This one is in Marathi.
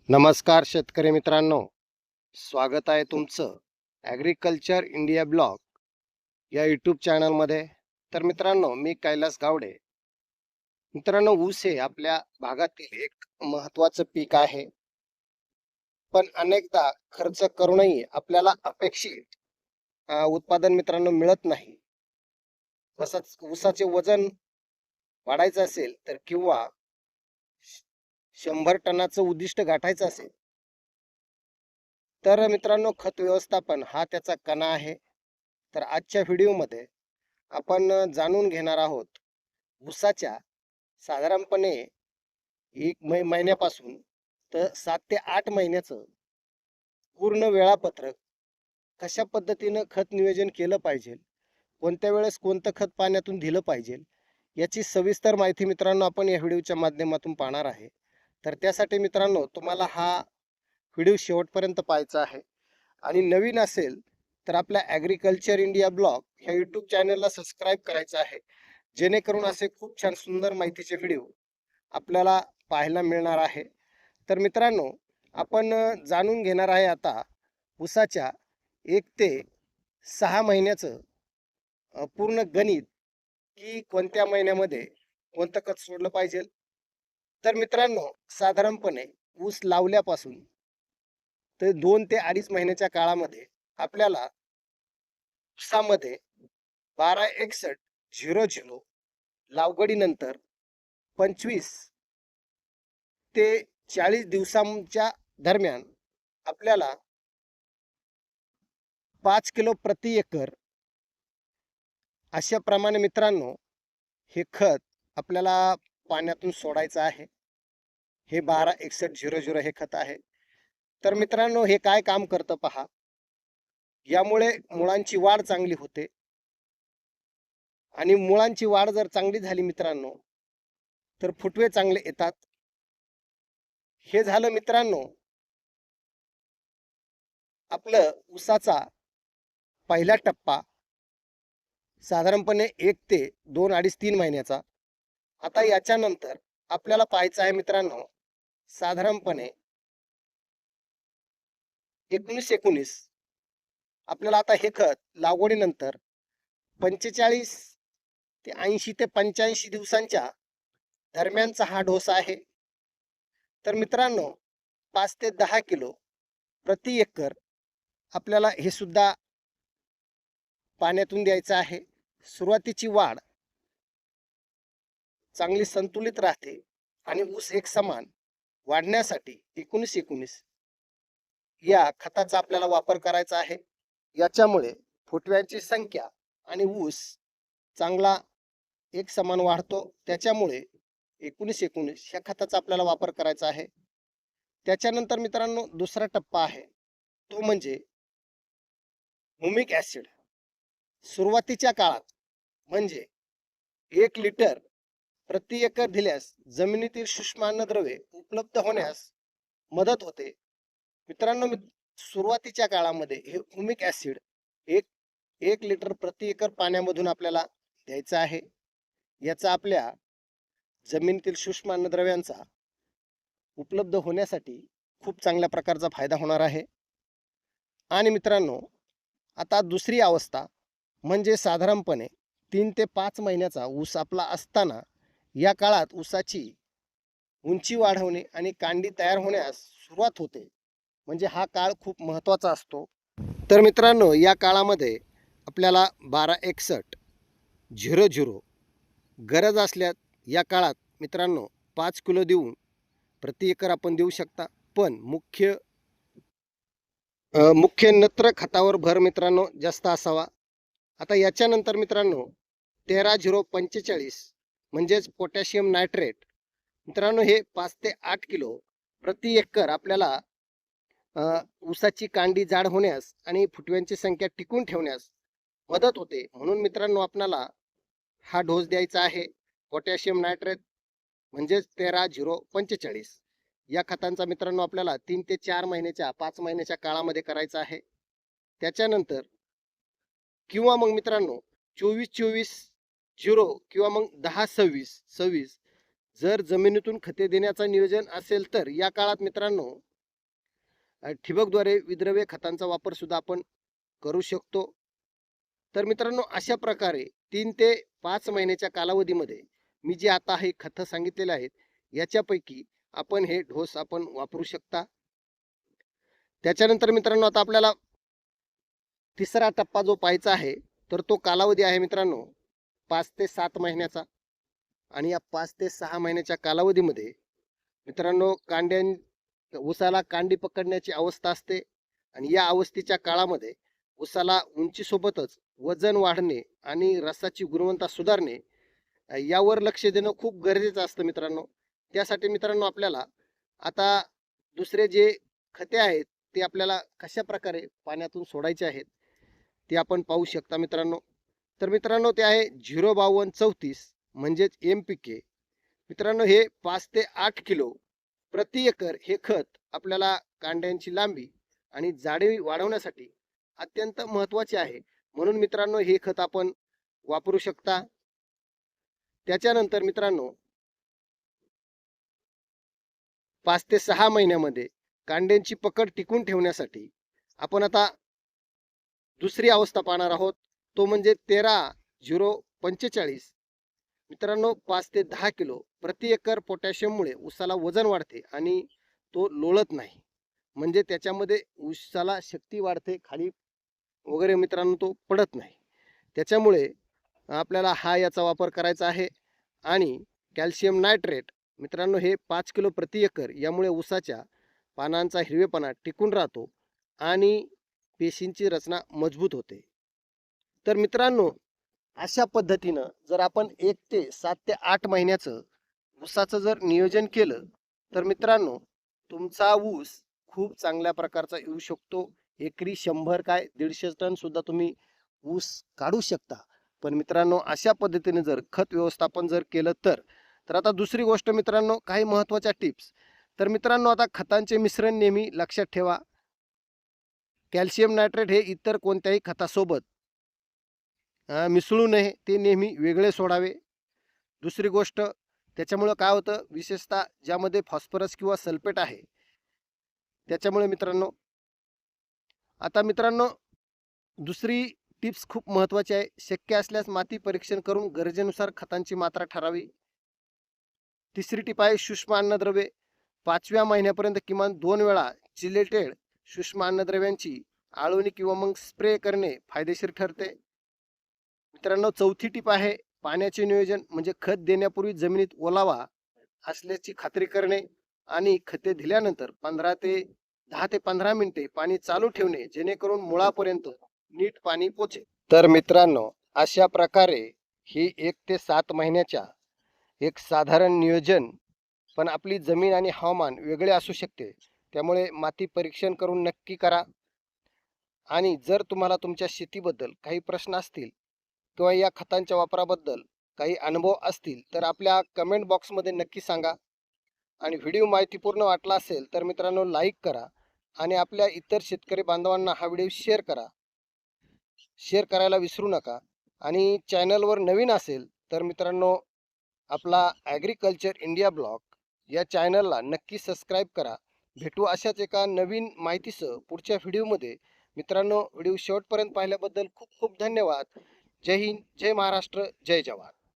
नमस्कार शेतकरी मित्रांनो, स्वागत आहे तुमचं ॲग्रिकल्चर इंडिया ब्लॉग या यूट्यूब चॅनलमध्ये. तर मित्रांनो, मी कैलास गावडे. मित्रांनो, ऊस हे आपल्या भागातील एक महत्त्वाचं पीक आहे. पण अनेकदा खर्च करूनही आपल्याला अपेक्षित उत्पादन मित्रांनो मिळत नाही. तसंच ऊसाचे वजन वाढायचं असेल तर किंवा 100 टनाचं उद्दिष्ट गाठायचं असेल तर मित्रांनो, खत व्यवस्थापन हा त्याचा कणा आहे. तर आजच्या व्हिडिओमध्ये आपण जाणून घेणार आहोत ऊसाच्या साधारणपणे एक महिन्यापासून तर 7 ते 8 महिन्याचं पूर्ण वेळापत्रक. कशा पद्धतीनं खत नियोजन केलं पाहिजे, कोणत्या वेळेस कोणतं खत पाण्यातून दिलं पाहिजे, याची सविस्तर माहिती मित्रांनो आपण या व्हिडिओच्या माध्यमातून पाहणार आहे. तर त्यासाठी मित्रांनो, तुम्हाला हा व्हिडिओ शेवटपर्यंत पाहायचा आहे. आणि नवीन असेल तर आपल्या ॲग्रिकल्चर इंडिया ब्लॉग ह्या यूट्यूब चॅनलला सबस्क्राईब करायचं आहे, जेणेकरून असे खूप छान सुंदर माहितीचे व्हिडिओ आपल्याला पाहायला मिळणार आहे. तर मित्रांनो, आपण जाणून घेणार आहे आता ऊसाच्या 1 ते 6 महिन्याचं पूर्ण गणित, की कोणत्या महिन्यामध्ये कोणतं खत सोडलं पाहिजे. तर मित्रांनो, साधारणपणे ऊस लावल्यापासून तर 2 ते 2.5 महिन्याच्या काळामध्ये आपल्याला ऊसामध्ये 126100 लागवडीनंतर 25 ते 40 दिवसांच्या दरम्यान आपल्याला 5 किलो प्रति एकर अशा प्रमाणे मित्रांनो हे खत आपल्याला पाण्यातून सोडायचं आहे. हे 126100 हे खत आहे. तर मित्रांनो, हे काय काम करतं पहा. यामुळे मुळांची वाढ चांगली होते आणि मुळांची वाढ जर चांगली झाली मित्रांनो तर फुटवे चांगले येतात. हे झालं मित्रांनो आपलं ऊसाचा पहिला टप्पा, साधारणपणे 1 ते 2, 2.5, 3 महिन्याचा. आता याच्यानंतर आपल्याला पाहायचं आहे मित्रांनो, साधारणपणे 19 आपल्याला आता हे खत लागवडीनंतर 45 ते 80 ते 85 दिवसांच्या दरम्यानचा हा डोस आहे. तर मित्रांनो, 5 ते 10 किलो प्रति एकर आपल्याला हे सुद्धा पाण्यातून द्यायचं आहे. सुरुवातीची वाढ चांगली संतुलित राहते आणि ऊस एक समान वाढण्यासाठी 19 या खताचा आपल्याला वापर करायचा आहे. याच्यामुळे फुटव्यांची संख्या आणि ऊस चांगला एक समान वाढतो. त्याच्यामुळे 19 ह्या खताचा आपल्याला वापर करायचा आहे. त्याच्यानंतर मित्रांनो दुसरा टप्पा आहे, तो म्हणजे ह्युमिक ॲसिड. सुरुवातीच्या काळात म्हणजे 1 लिटर प्रति एकर दिल्यास जमिनीतील सूक्ष्म अन्नद्रव्ये उपलब्ध होण्यास मदत होते. मित्रांनो, सुरुवातीच्या काळामध्ये हे ह्युमिक ॲसिड 1 लिटर प्रति एकर पाण्यामधून आपल्याला द्यायचं आहे. याचा आपल्या जमिनीतील सूक्ष्म अन्नद्रव्यांचा उपलब्ध होण्यासाठी खूप चांगल्या प्रकारचा फायदा होणार आहे. आणि मित्रांनो, आता दुसरी अवस्था म्हणजे साधारणपणे 3 ते 5 महिन्याचा ऊस आपला असताना या काळात ऊसाची उंची वाढवणे आणि कांडी तयार होण्यास सुरुवात होते. म्हणजे हा काळ खूप महत्त्वाचा असतो. तर मित्रांनो, या काळामध्ये आपल्याला 126100 गरज असल्यास या काळात मित्रांनो 5 किलो देऊन प्रति एकर आपण देऊ शकता. पण मुख्य नत्र खतावर भर मित्रांनो जास्त असावा. आता याच्यानंतर मित्रांनो 13045 म्हणजेच पोटॅशियम नायट्रेट मित्रांनो हे 5 ते 8 किलो प्रति एकर आपल्याला ऊसाची कांडी जाड होण्यास आणि फुटव्यांची संख्या टिकून ठेवण्यास मदत होते. म्हणून मित्रांनो आपल्याला हा डोस द्यायचा आहे, पोटॅशियम नायट्रेट म्हणजेच 13045. या खतांचा मित्रांनो आपल्याला 3 ते 4 महिन्याच्या 5 महिन्याच्या काळामध्ये करायचा आहे. त्याच्यानंतर किंवा मग मित्रांनो 24-24-0 किंवा मग 10-26-26 जर जमिनीतून खते देण्याचं नियोजन असेल तर या काळात मित्रांनो ठिबकद्वारे विद्रव्य खतांचा वापर सुद्धा आपण करू शकतो. तर मित्रांनो, अशा प्रकारे 3 ते 5 महिन्याच्या कालावधीमध्ये मी जे आता हे खतं सांगितलेले आहेत, याच्यापैकी आपण हे डोस आपण वापरू शकता. त्याच्यानंतर मित्रांनो, आता आपल्याला तिसरा टप्पा जो पाहायचा आहे, तर तो कालावधी आहे मित्रांनो 5 ते 7 महिन्याचा. आणि या 5 ते 6 महिन्याच्या कालावधीमध्ये मित्रांनो, ऊसाला कांडी पकडण्याची अवस्था असते आणि या अवस्थेच्या काळामध्ये ऊसाला उंचीसोबतच वजन वाढणे आणि रसाची गुणवत्ता सुधारणे यावर लक्ष देणं खूप गरजेचं असतं मित्रांनो. त्यासाठी मित्रांनो, आपल्याला आता दुसरे जे खते आहेत ते आपल्याला कशा प्रकारे पाण्यातून सोडायचे आहेत ते आपण पाहू शकता मित्रांनो. तर मित्रांनो, ते आहे 05234 म्हणजेच MPK. मित्रांनो, हे 5 ते 8 किलो प्रति एकर हे खत आपल्याला कांड्यांची लांबी आणि जाडी वाढवण्यासाठी अत्यंत महत्त्वाचे आहे. म्हणून मित्रांनो, हे खत आपण वापरू शकता. त्याच्यानंतर मित्रांनो, 5 ते 6 महिन्यामध्ये कांड्यांची पकड टिकून ठेवण्यासाठी आपण आता दुसरी अवस्था पाहणार आहोत, तो म्हणजे 13-0-45. मित्रांनो, 5 ते 10 किलो प्रति एकर पोटॅशियममुळे ऊसाला वजन वाढते आणि तो लोळत नाही. म्हणजे त्याच्यामध्ये ऊसाला शक्ती वाढते, खाली वगैरे मित्रांनो तो पडत नाही. त्याच्यामुळे आपल्याला याचा वापर करायचा आहे. आणि कॅल्शियम नायट्रेट मित्रांनो, हे 5 किलो प्रति एकर. यामुळे ऊसाच्या पानांचा हिरवेपणा टिकून राहतो आणि पेशींची रचना मजबूत होते. तर मित्रांनो, अशा पद्धतीनं जर आपण 1 ते 7 ते 8 महिन्याचं ऊसाचं जर नियोजन केलं, तर मित्रांनो, तुमचा ऊस खूप चांगल्या प्रकारचा येऊ शकतो. एकरी 100 काय 150 टन सुद्धा तुम्ही ऊस काढू शकता. पण मित्रांनो, अशा पद्धतीने जर खत व्यवस्थापन जर केलं तर आता दुसरी गोष्ट मित्रांनो, काही महत्त्वाच्या टिप्स. तर मित्रांनो, आता खतांचे मिश्रण नेहमी लक्षात ठेवा. कॅल्शियम नायट्रेट हे इतर कोणत्याही खतासोबत मिसळू नये, ते नेहमी वेगळे सोडावे. दुसरी गोष्ट, त्याच्यामुळं काय होतं, विशेषतः ज्यामध्ये फॉस्फरस किंवा सल्फेट आहे त्याच्यामुळे मित्रांनो. आता मित्रांनो, दुसरी टिप्स खूप महत्त्वाची आहे. शक्य असल्यास माती परीक्षण करून गरजेनुसार खतांची मात्रा ठरावी. तिसरी टिप आहे सूक्ष्म अन्नद्रव्ये. 5व्या महिन्यापर्यंत किमान 2 वेळा चिलेटेड सूक्ष्म अन्नद्रव्यांची आळवणी किंवा मग स्प्रे करणे फायदेशीर ठरते. मित्रांनो, चौथी टिप आहे पाण्याचे नियोजन. म्हणजे खत देण्यापूर्वी जमिनीत ओलावा असल्याची खात्री करणे आणि खते दिल्यानंतर 10 ते 15 मिनिटे पाणी चालू ठेवणे, जेणेकरून मुळापर्यंत नीट पाणी पोचेल. तर मित्रांनो, अशा प्रकारे ही 1 ते 7 महिन्याच्या एक साधारण नियोजन. पण आपली जमीन आणि हवामान वेगळे असू शकते, त्यामुळे माती परीक्षण करून नक्की करा. आणि जर तुम्हाला तुमच्या शेतीबद्दल काही प्रश्न असतील किंवा या खतांच्या वापराबद्दल काही अनुभव असतील, तर आपल्या कमेंट बॉक्समध्ये नक्की सांगा. आणि व्हिडिओ माहितीपूर्ण वाटला असेल तर मित्रांनो, लाईक करा आणि आपल्या इतर शेतकरी बांधवांना हा व्हिडिओ शेअर करा. शेअर करायला विसरू नका. आणि चॅनलवर नवीन असेल तर मित्रांनो, आपला ॲग्रिकल्चर इंडिया ब्लॉग या चॅनलला नक्की सबस्क्राईब करा. भेटू अशाच एका नवीन माहितीसह पुढच्या व्हिडिओमध्ये. मित्रांनो, व्हिडिओ शेवटपर्यंत पाहिल्याबद्दल खूप खूप धन्यवाद. जय हिंद, जय महाराष्ट्र, जय जवान.